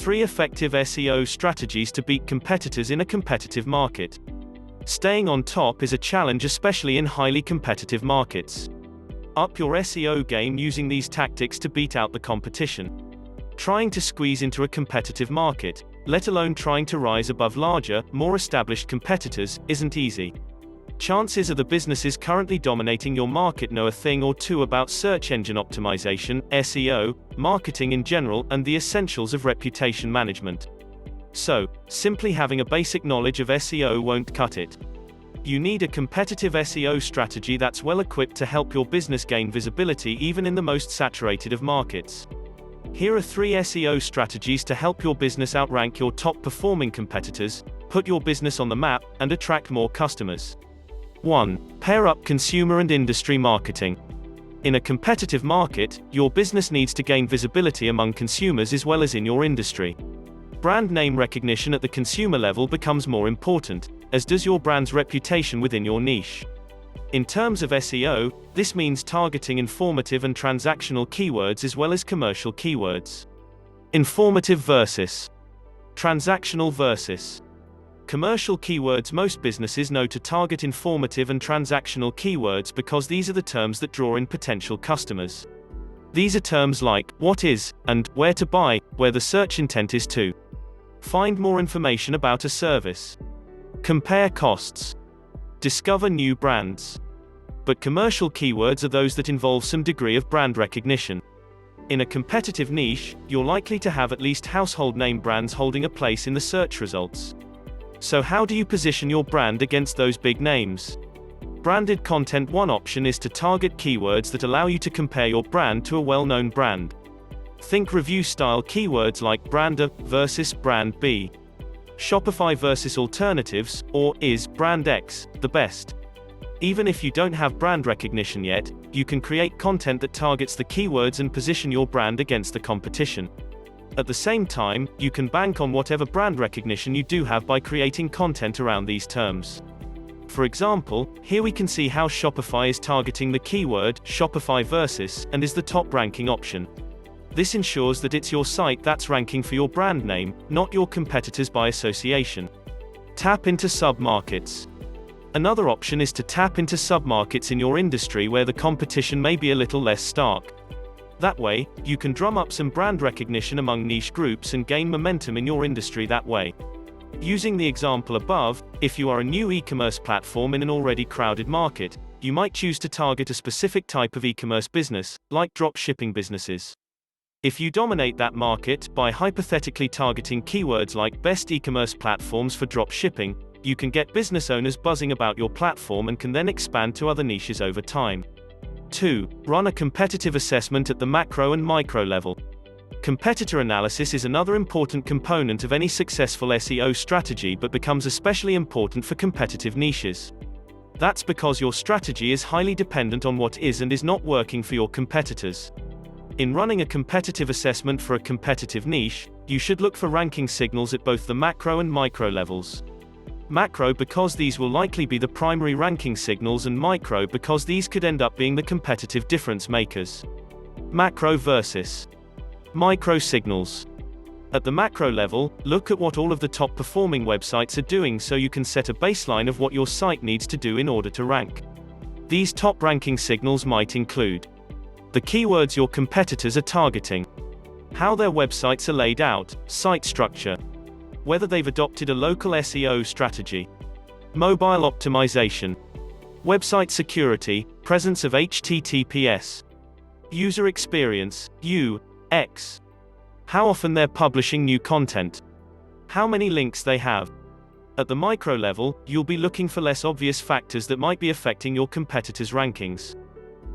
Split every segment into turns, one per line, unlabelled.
3 effective SEO strategies to beat competitors in a competitive market. Staying on top is a challenge, especially in highly competitive markets. Up your SEO game using these tactics to beat out the competition. Trying to squeeze into a competitive market, let alone trying to rise above larger, more established competitors, isn't easy. Chances are the businesses currently dominating your market know a thing or two about search engine optimization, SEO, marketing in general, and the essentials of reputation management. So, simply having a basic knowledge of SEO won't cut it. You need a competitive SEO strategy that's well equipped to help your business gain visibility even in the most saturated of markets. Here are 3 SEO strategies to help your business outrank your top-performing competitors, put your business on the map, and attract more customers. 1. Pair up consumer and industry marketing. In a competitive market, your business needs to gain visibility among consumers as well as in your industry. Brand name recognition at the consumer level becomes more important, as does your brand's reputation within your niche. In terms of SEO, this means targeting informative and transactional keywords as well as commercial keywords. Informative versus transactional versus commercial keywords. Most businesses know to target informative and transactional keywords because these are the terms that draw in potential customers. These are terms like what is and where to buy, where the search intent is to find more information about a service, compare costs, discover new brands. But commercial keywords are those that involve some degree of brand recognition. In a competitive niche, you're likely to have at least household name brands holding a place in the search results. So how do you position your brand against those big names? Branded content. One option is to target keywords that allow you to compare your brand to a well-known brand. Think review-style keywords like brand A versus brand B, Shopify versus alternatives, or is brand X the best? Even if you don't have brand recognition yet, you can create content that targets the keywords and position your brand against the competition. At the same time, you can bank on whatever brand recognition you do have by creating content around these terms. For example, here we can see how Shopify is targeting the keyword Shopify versus and is the top ranking option. This ensures that it's your site that's ranking for your brand name, not your competitors by association. Tap into submarkets. Another option is to tap into submarkets in your industry where the competition may be a little less stark. That way, you can drum up some brand recognition among niche groups and gain momentum in your industry that way. Using the example above, if you are a new e-commerce platform in an already crowded market, you might choose to target a specific type of e-commerce business, like drop shipping businesses. If you dominate that market by hypothetically targeting keywords like best e-commerce platforms for drop shipping, you can get business owners buzzing about your platform and can then expand to other niches over time. 2. Run a competitive assessment at the macro and micro level. Competitor analysis is another important component of any successful SEO strategy, but becomes especially important for competitive niches. That's because your strategy is highly dependent on what is and is not working for your competitors. In running a competitive assessment for a competitive niche, you should look for ranking signals at both the macro and micro levels. Macro because these will likely be the primary ranking signals, and micro because these could end up being the competitive difference makers. Macro versus micro signals. At the macro level, look at what all of the top performing websites are doing so you can set a baseline of what your site needs to do in order to rank. These top ranking signals might include the keywords your competitors are targeting, how their websites are laid out, site structure, whether they've adopted a local SEO strategy, mobile optimization, website security, presence of HTTPS, user experience, UX, how often they're publishing new content, how many links they have. At the micro level, you'll be looking for less obvious factors that might be affecting your competitors' rankings.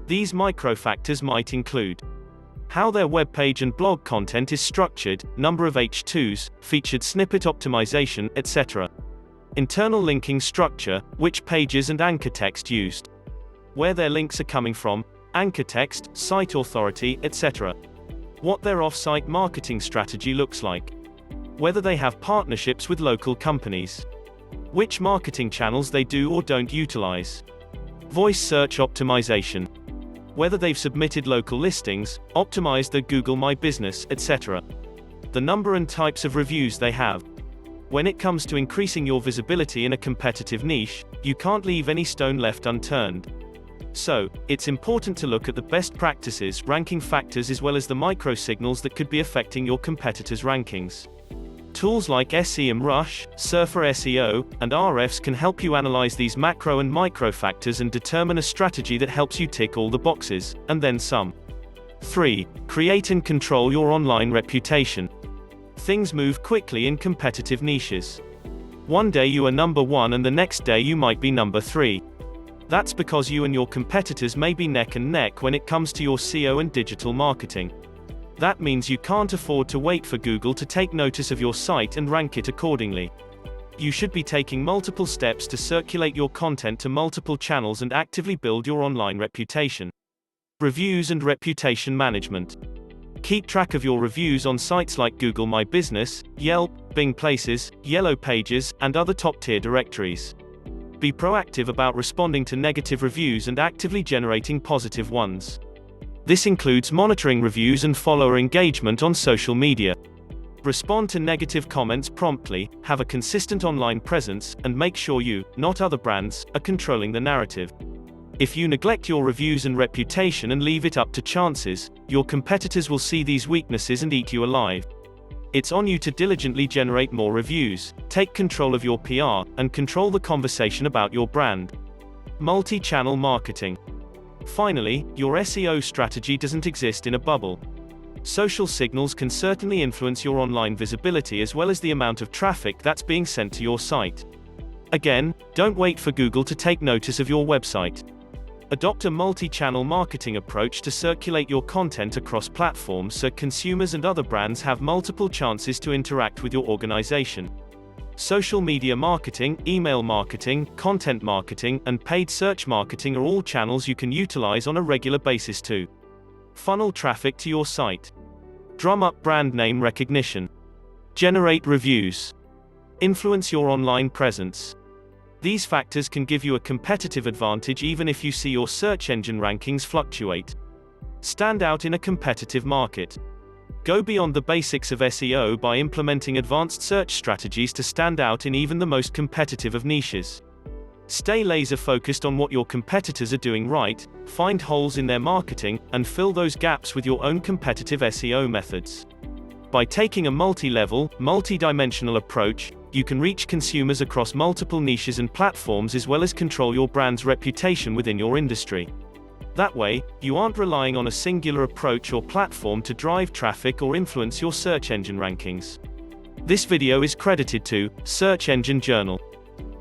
These micro factors might include how their web page and blog content is structured, number of H2s, featured snippet optimization, etc. Internal linking structure, which pages and anchor text used, where their links are coming from, anchor text, site authority, etc. What their off-site marketing strategy looks like, whether they have partnerships with local companies, which marketing channels they do or don't utilize, voice search optimization, whether they've submitted local listings, optimized their Google My Business, etc. the number and types of reviews they have. When it comes to increasing your visibility in a competitive niche, you can't leave any stone left unturned. So, it's important to look at the best practices, ranking factors as well as the micro signals that could be affecting your competitors' rankings. Tools like SEMrush, Surfer SEO, and RFs can help you analyze these macro and micro factors and determine a strategy that helps you tick all the boxes, and then some. 3. Create and control your online reputation. Things move quickly in competitive niches. One day you are number 1 and the next day you might be number 3. That's because you and your competitors may be neck and neck when it comes to your SEO and digital marketing. That means you can't afford to wait for Google to take notice of your site and rank it accordingly. You should be taking multiple steps to circulate your content to multiple channels and actively build your online reputation. Reviews and reputation management. Keep track of your reviews on sites like Google My Business, Yelp, Bing Places, Yellow Pages, and other top-tier directories. Be proactive about responding to negative reviews and actively generating positive ones. This includes monitoring reviews and follower engagement on social media. Respond to negative comments promptly, have a consistent online presence, and make sure you, not other brands, are controlling the narrative. If you neglect your reviews and reputation and leave it up to chances, your competitors will see these weaknesses and eat you alive. It's on you to diligently generate more reviews, take control of your PR, and control the conversation about your brand. Multi-channel marketing. Finally, your SEO strategy doesn't exist in a bubble. Social signals can certainly influence your online visibility as well as the amount of traffic that's being sent to your site. Again, don't wait for Google to take notice of your website. Adopt a multi-channel marketing approach to circulate your content across platforms so consumers and other brands have multiple chances to interact with your organization. Social media marketing, email marketing, content marketing, and paid search marketing are all channels you can utilize on a regular basis to funnel traffic to your site. Drum up brand name recognition. Generate reviews. Influence your online presence. These factors can give you a competitive advantage even if you see your search engine rankings fluctuate. Stand out in a competitive market. Go beyond the basics of SEO by implementing advanced search strategies to stand out in even the most competitive of niches. Stay laser-focused on what your competitors are doing right, find holes in their marketing, and fill those gaps with your own competitive SEO methods. By taking a multi-level, multi-dimensional approach, you can reach consumers across multiple niches and platforms as well as control your brand's reputation within your industry. That way, you aren't relying on a singular approach or platform to drive traffic or influence your search engine rankings. This video is credited to Search Engine Journal.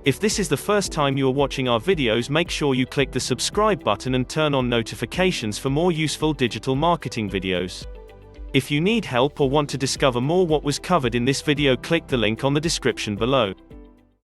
If this is the first time you are watching our videos, make sure you click the subscribe button and turn on notifications for more useful digital marketing videos. If you need help or want to discover more what was covered in this video, click the link on the description below.